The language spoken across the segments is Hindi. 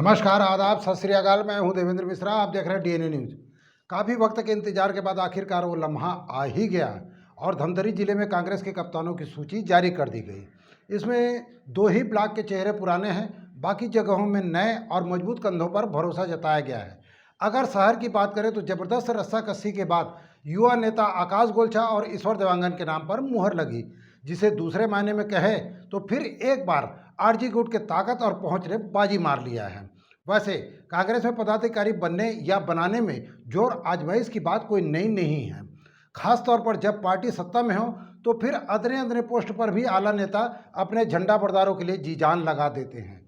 नमस्कार, आदाब, सत श्री अकाल। मैं हूं देवेंद्र मिश्रा। आप देख रहे हैं डीएनए न्यूज़। काफ़ी वक्त के इंतजार के बाद आखिरकार वो लम्हा आ ही गया और धमतरी जिले में कांग्रेस के कप्तानों की सूची जारी कर दी गई। इसमें 2 ही ब्लॉक के चेहरे पुराने हैं, बाकी जगहों में नए और मजबूत कंधों पर भरोसा जताया गया है। अगर शहर की बात करें तो जबरदस्त रस्साकसी के बाद युवा नेता आकाश गोलछा और ईश्वर देवांगन के नाम पर मुहर लगी, जिसे दूसरे मायने में कहे तो फिर एक बार आरजी गुट के ताकत और पहुंच ने बाजी मार लिया है। वैसे कांग्रेस में पदाधिकारी बनने या बनाने में जोर आजमाइश की बात कोई नई नहीं है। खास तौर पर जब पार्टी सत्ता में हो तो फिर अदने अदने पोस्ट पर भी आला नेता अपने झंडा बरदारों के लिए जी जान लगा देते हैं।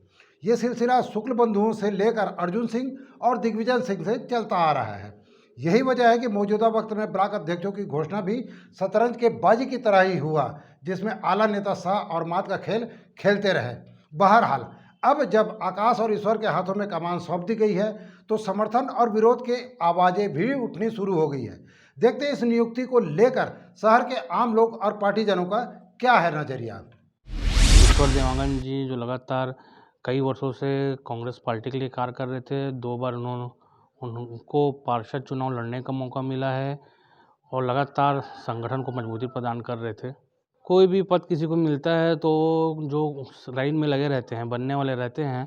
ये सिलसिला शुक्ल बंधुओं से लेकर अर्जुन सिंह और दिग्विजय सिंह से चलता आ रहा है। यही वजह है कि मौजूदा वक्त में ब्लॉक अध्यक्षों की घोषणा भी शतरंज के बाजी की तरह ही हुआ, जिसमें आला नेता शाह और मात का खेल खेलते रहे। बहरहाल अब जब आकाश और ईश्वर के हाथों में कमान सौंप दी गई है तो समर्थन और विरोध के आवाज़ें भी उठनी शुरू हो गई है। देखते हैं इस नियुक्ति को लेकर शहर के आम लोग और पार्टीजनों का क्या है नजरिया। ईश्वर देवांगन जी जो लगातार कई वर्षों से कांग्रेस पार्टी के लिए कार्य कर रहे थे, 2 बार उनको पार्षद चुनाव लड़ने का मौका मिला है और लगातार संगठन को मजबूती प्रदान कर रहे थे। कोई भी पद किसी को मिलता है तो जो लाइन में लगे रहते हैं, बनने वाले रहते हैं,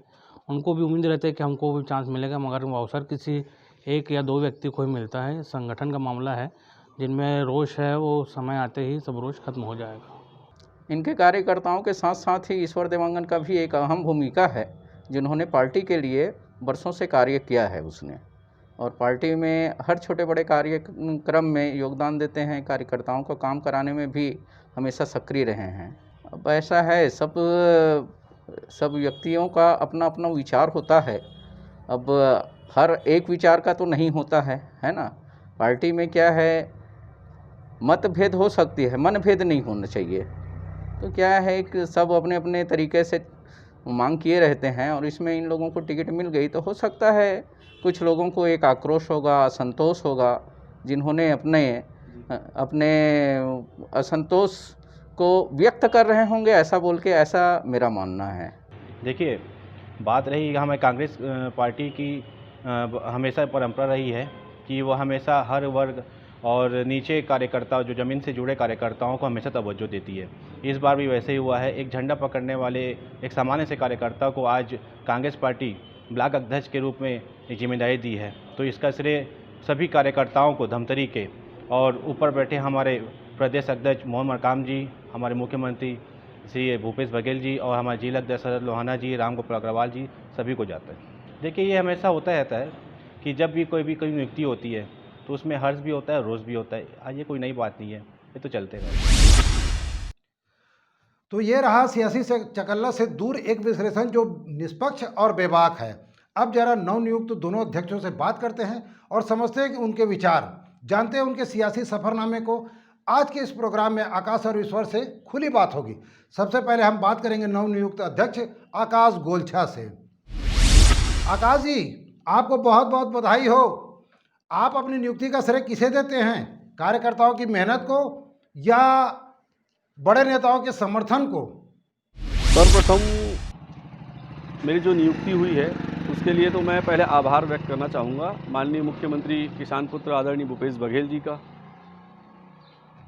उनको भी उम्मीद रहती है कि हमको भी चांस मिलेगा, मगर वो अवसर किसी 1 या 2 व्यक्ति को ही मिलता है। संगठन का मामला है, जिनमें रोष है वो समय आते ही सब रोष खत्म हो जाएगा। इनके कार्यकर्ताओं के साथ साथ ही ईश्वर देवांगन का भी एक अहम भूमिका है, जिन्होंने पार्टी के लिए वर्षों से कार्य किया है उसने, और पार्टी में हर छोटे बड़े कार्यक्रम में योगदान देते हैं। कार्यकर्ताओं को काम कराने में भी हमेशा सक्रिय रहे हैं। अब ऐसा है, सब व्यक्तियों का अपना अपना विचार होता है। अब हर एक विचार का तो नहीं होता है ना। पार्टी में क्या है, मतभेद हो सकती है, मनभेद नहीं होना चाहिए। तो क्या है कि सब अपने अपने तरीके से मांग किए रहते हैं, और इसमें इन लोगों को टिकट मिल गई तो हो सकता है कुछ लोगों को एक आक्रोश होगा, असंतोष होगा, जिन्होंने अपने असंतोष को व्यक्त कर रहे होंगे, ऐसा बोल के, ऐसा मेरा मानना है। देखिए, बात रही हमें कांग्रेस पार्टी की हमेशा परंपरा रही है कि वो हमेशा हर वर्ग और नीचे कार्यकर्ता, जो ज़मीन से जुड़े कार्यकर्ताओं को हमेशा तवज्जो देती है। इस बार भी वैसे ही हुआ है। एक झंडा पकड़ने वाले एक सामान्य से कार्यकर्ता को आज कांग्रेस पार्टी ब्लॉक अध्यक्ष के रूप में एक जिम्मेदारी दी है, तो इसका श्रेय सभी कार्यकर्ताओं को, धमतरी के और ऊपर बैठे हमारे प्रदेश अध्यक्ष मोहन मरकाम जी, हमारे मुख्यमंत्री श्री भूपेश बघेल जी और हमारे जिला अध्यक्ष शरद लोहाना जी, राम गोपाल अग्रवाल जी, सभी को जाता है। देखिए, ये हमेशा होता रहता है कि जब भी कोई नियुक्ति होती है तो उसमें हर्ष भी होता है, रोष भी होता है। आज ये कोई नई बात नहीं है, ये तो चलते रहेगा। तो ये रहा सियासी से चकल्ला से दूर एक विश्लेषण जो निष्पक्ष और बेबाक है। अब जरा नवनियुक्त दोनों अध्यक्षों से बात करते हैं और समझते हैं कि उनके विचार, जानते हैं उनके सियासी सफरनामे को। आज के इस प्रोग्राम में आकाश और ईश्वर से खुली बात होगी। सबसे पहले हम बात करेंगे नवनियुक्त अध्यक्ष आकाश गोलछा से। आकाश जी, आपको बहुत बहुत बधाई हो। आप अपनी नियुक्ति का श्रेय किसे देते हैं, कार्यकर्ताओं की मेहनत को या बड़े नेताओं के समर्थन को? सर्वप्रथम मेरी जो नियुक्ति हुई है उसके लिए तो मैं पहले आभार व्यक्त करना चाहूँगा माननीय मुख्यमंत्री किसान पुत्र आदरणीय भूपेश बघेल जी का,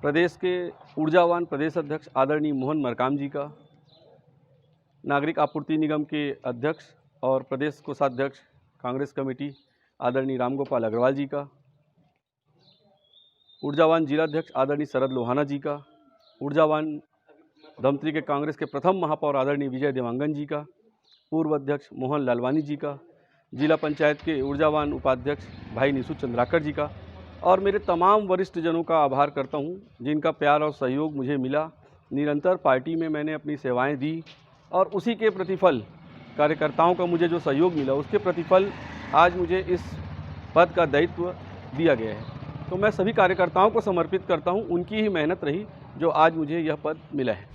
प्रदेश के ऊर्जावान प्रदेश अध्यक्ष आदरणीय मोहन मरकाम जी का, नागरिक आपूर्ति निगम के अध्यक्ष और प्रदेश कोषाध्यक्ष कांग्रेस कमेटी आदरणीय राम गोपाल अग्रवाल जी का, ऊर्जावान जिलाध्यक्ष आदरणीय शरद लोहाना जी का, ऊर्जावान धमतरी के कांग्रेस के प्रथम महापौर आदरणीय विजय देवांगन जी का, पूर्व अध्यक्ष मोहन लालवानी जी का, जिला पंचायत के ऊर्जावान उपाध्यक्ष भाई निशु चंद्राकर जी का, और मेरे तमाम वरिष्ठ जनों का आभार करता हूं, जिनका प्यार और सहयोग मुझे मिला। निरंतर पार्टी में मैंने अपनी सेवाएं दी और उसी के प्रतिफल, कार्यकर्ताओं का मुझे जो सहयोग मिला उसके प्रतिफल आज मुझे इस पद का दायित्व दिया गया है। तो मैं सभी कार्यकर्ताओं को समर्पित करता हूं, उनकी ही मेहनत रही जो आज मुझे यह पद मिला है।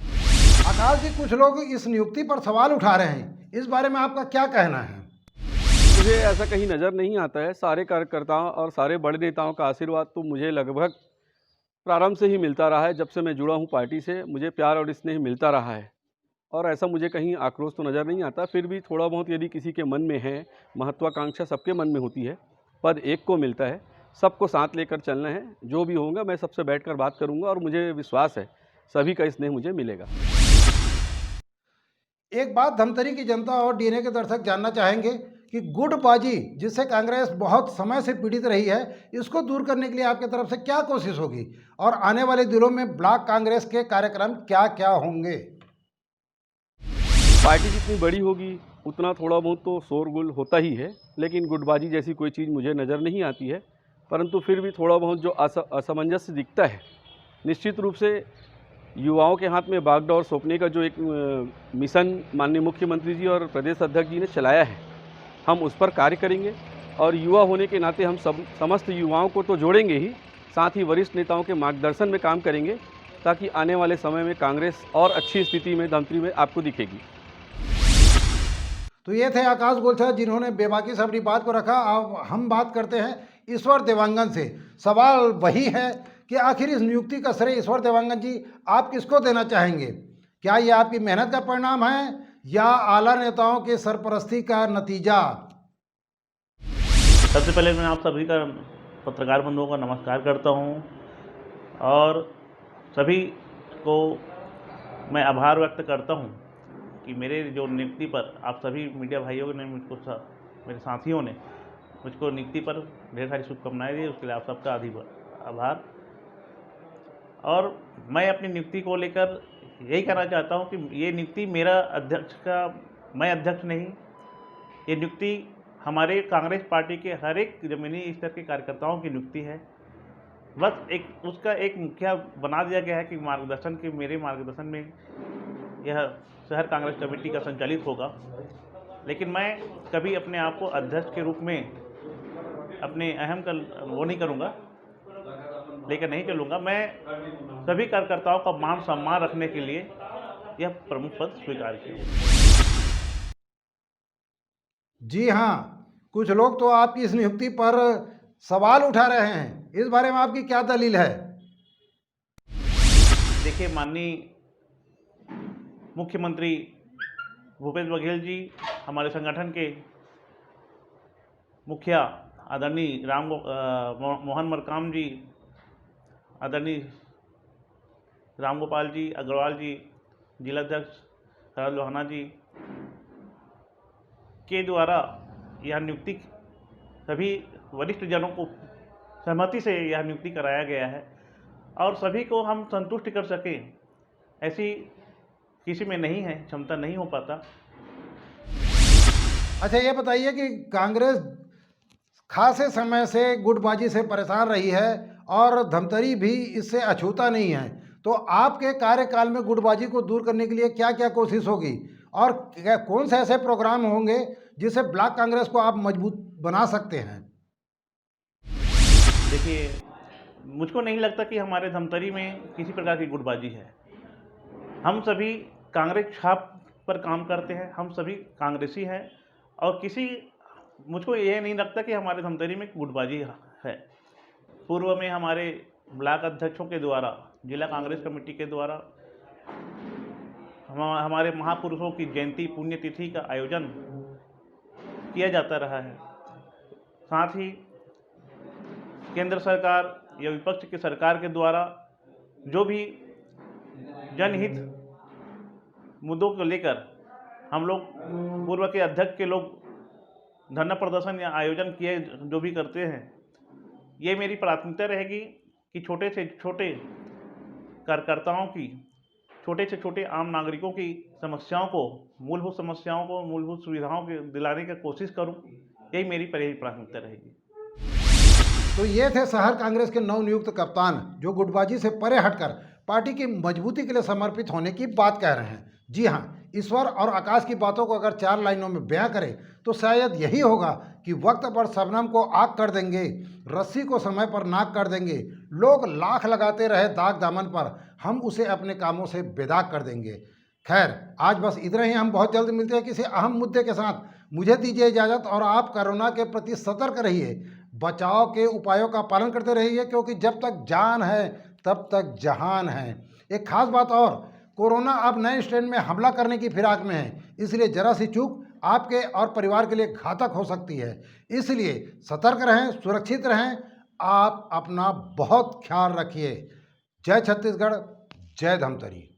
आकाश जी, कुछ लोग इस नियुक्ति पर सवाल उठा रहे हैं, इस बारे में आपका क्या कहना है? मुझे ऐसा कहीं नज़र नहीं आता है। सारे कार्यकर्ताओं और सारे बड़े नेताओं का आशीर्वाद तो मुझे लगभग प्रारंभ से ही मिलता रहा है। जब से मैं जुड़ा हूं पार्टी से, मुझे प्यार और स्नेह मिलता रहा है और ऐसा मुझे कहीं आक्रोश तो नज़र नहीं आता। फिर भी थोड़ा बहुत यदि किसी के मन में है, महत्वाकांक्षा सबके मन में होती है, पद एक को मिलता है, सबको साथ लेकर चलना है। जो भी होगा मैं सबसे बैठकर बात करूंगा और मुझे विश्वास है सभी का स्नेह मुझे मिलेगा। एक बात धमतरी की जनता और डीएनए के दर्शक जानना चाहेंगे कि गुटबाजी जिससे कांग्रेस बहुत समय से पीड़ित रही है, इसको दूर करने के लिए आपकी तरफ से क्या कोशिश होगी और आने वाले दिनों में ब्लॉक कांग्रेस के कार्यक्रम क्या क्या होंगे? पार्टी जितनी बड़ी होगी उतना थोड़ा बहुत तो शोरगुल होता ही है, लेकिन गुटबाजी जैसी कोई चीज़ मुझे नज़र नहीं आती है। परंतु फिर भी थोड़ा बहुत जो असमंजस दिखता है, निश्चित रूप से युवाओं के हाथ में बागडोर सौंपने का जो एक मिशन माननीय मुख्यमंत्री जी और प्रदेश अध्यक्ष जी ने चलाया है, हम उस पर कार्य करेंगे। और युवा होने के नाते हम समस्त युवाओं को तो जोड़ेंगे ही, साथ ही वरिष्ठ नेताओं के मार्गदर्शन में काम करेंगे, ताकि आने वाले समय में कांग्रेस और अच्छी स्थिति में धमतरी में आपको दिखेगी। तो ये थे आकाश गोलछा, जिन्होंने बेबाकी से अपनी बात को रखा। अब हम बात करते हैं ईश्वर देवांगन से। सवाल वही है कि आखिर इस नियुक्ति का श्रेय ईश्वर देवांगन जी आप किसको देना चाहेंगे? क्या ये आपकी मेहनत का परिणाम है या आला नेताओं की सरपरस्ती का नतीजा? सबसे पहले मैं आप सभी का, पत्रकार बंधुओं का नमस्कार करता हूं और सभी को मैं आभार व्यक्त करता हूं कि मेरे जो नियुक्ति पर आप सभी मीडिया भाइयों ने मुझको, मेरे साथियों ने मुझको नियुक्ति पर ढेर सारी शुभकामनाएं दी। उसके लिए आप सबका आभार। और मैं अपनी नियुक्ति को लेकर यही कहना चाहता हूं कि ये नियुक्ति मेरा अध्यक्ष का, मैं अध्यक्ष नहीं, ये नियुक्ति हमारे कांग्रेस पार्टी के हर एक ज़मीनी स्तर के कार्यकर्ताओं की नियुक्ति है। बस उसका एक मुखिया बना दिया गया है कि मेरे मार्गदर्शन में यह शहर कांग्रेस कमेटी का संचालित होगा। लेकिन मैं कभी अपने आप को अध्यक्ष के रूप में अपने अहम का वो नहीं करूँगा, लेकर नहीं चलूँगा। मैं सभी कार्यकर्ताओं का मान सम्मान रखने के लिए यह प्रमुख पद स्वीकार किया। जी हाँ, कुछ लोग तो आपकी इस नियुक्ति पर सवाल उठा रहे हैं। इस बारे में आपकी क्या दलील है? देखिए, माननीय मुख्यमंत्री भूपेश बघेल जी, हमारे संगठन के मुखिया आदरणीय मोहन मरकाम जी, आदरणीय रामगोपाल जी अग्रवाल जी, जिलाध्यक्ष शरद लोहाना जी के द्वारा यह नियुक्ति सभी वरिष्ठ जनों को सहमति से यह नियुक्ति कराया गया है और सभी को हम संतुष्ट कर सकें, ऐसी किसी में नहीं है, क्षमता नहीं हो पाता। अच्छा, ये बताइए कि कांग्रेस खासे समय से गुटबाजी से परेशान रही है और धमतरी भी इससे अछूता नहीं है, तो आपके कार्यकाल में गुटबाजी को दूर करने के लिए क्या क्या कोशिश होगी और कौन से ऐसे प्रोग्राम होंगे जिससे ब्लॉक कांग्रेस को आप मजबूत बना सकते हैं? देखिए, मुझको नहीं लगता कि हमारे धमतरी में किसी प्रकार की गुटबाजी है। हम सभी कांग्रेस छाप पर काम करते हैं, हम सभी कांग्रेसी हैं और मुझको ये नहीं लगता कि हमारे धमतरी में गुटबाजी है। पूर्व में हमारे ब्लॉक अध्यक्षों के द्वारा, जिला कांग्रेस कमेटी के द्वारा हमारे महापुरुषों की जयंती पुण्यतिथि का आयोजन किया जाता रहा है। साथ ही केंद्र सरकार या विपक्ष की सरकार के द्वारा जो भी जनहित मुद्दों को लेकर हम लोग पूर्व के अध्यक्ष के लोग धरना प्रदर्शन या आयोजन किए जो भी करते हैं, ये मेरी प्राथमिकता रहेगी कि छोटे से छोटे कार्यकर्ताओं की, छोटे से छोटे आम नागरिकों की समस्याओं को, मूलभूत समस्याओं को, मूलभूत सुविधाओं के दिलाने की कोशिश करूं, यही मेरी प्राथमिकता रहेगी। तो ये थे शहर कांग्रेस के नवनियुक्त कप्तान, जो गुटबाजी से परे हटकर पार्टी की मजबूती के लिए समर्पित होने की बात कह रहे हैं। जी हाँ, ईश्वर और आकाश की बातों को अगर 4 लाइनों में बयां करें तो शायद यही होगा कि वक्त पर शबनम को आग कर देंगे, रस्सी को समय पर नाक कर देंगे, लोग लाख लगाते रहे दाग दामन पर, हम उसे अपने कामों से बेदाग कर देंगे। खैर, आज बस इतना ही। हम बहुत जल्द मिलते हैं किसी अहम मुद्दे के साथ। मुझे दीजिए इजाज़त और आप कोरोना के प्रति सतर्क रहिए, बचाव के उपायों का पालन करते रहिए, क्योंकि जब तक जान है तब तक जहान है। एक खास बात और, कोरोना अब नए स्ट्रेन में हमला करने की फिराक में है, इसलिए जरा सी चूक आपके और परिवार के लिए घातक हो सकती है। इसलिए सतर्क रहें, सुरक्षित रहें, आप अपना बहुत ख्याल रखिए। जय छत्तीसगढ़, जय धमतरी।